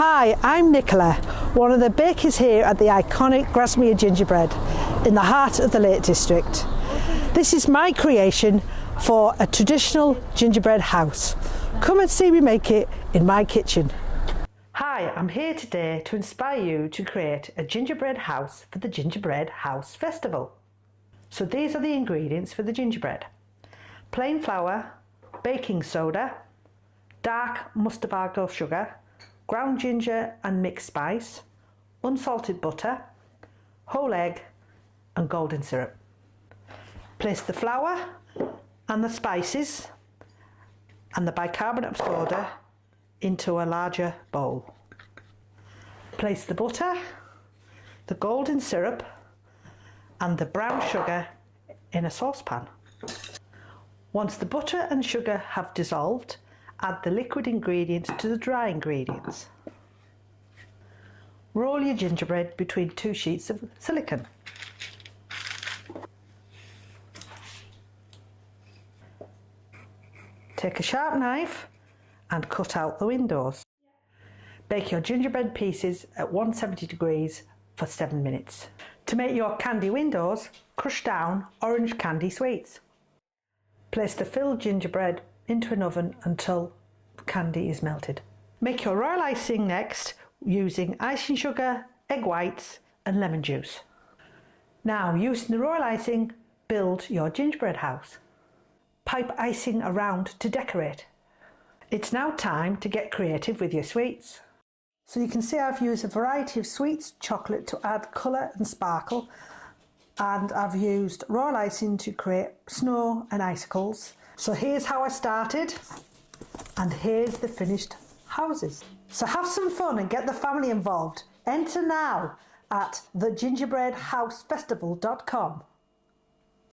Hi, I'm Nicola, one of the bakers here at the iconic Grasmere Gingerbread in the heart of the Lake District. This is my creation for a traditional gingerbread house. Come and see me make it in my kitchen. Hi, I'm here today to inspire you to create a gingerbread house for the Gingerbread House Festival. So these are the ingredients for the gingerbread: plain flour, baking soda, dark muscovado sugar, ground ginger and mixed spice, unsalted butter, whole egg and golden syrup. Place the flour and the spices and the bicarbonate of soda into a larger bowl. Place the butter, the golden syrup and the brown sugar in a saucepan. Once the butter and sugar have dissolved, add the liquid ingredients to the dry ingredients. Roll your gingerbread between 2 sheets of silicone. Take a sharp knife and cut out the windows. Bake your gingerbread pieces at 170 degrees for 7 minutes. To make your candy windows, crush down orange candy sweets. Place the filled gingerbread into an oven until candy is melted. Make your royal icing next using icing sugar, egg whites and lemon juice. Now, using the royal icing, build your gingerbread house. Pipe icing around to decorate. It's now time to get creative with your sweets. So you can see I've used a variety of sweets, chocolate to add colour and sparkle, and I've used royal icing to create snow and icicles. So here's how I started, and here's the finished houses. So have some fun and get the family involved. Enter now at thegingerbreadhousefestival.com.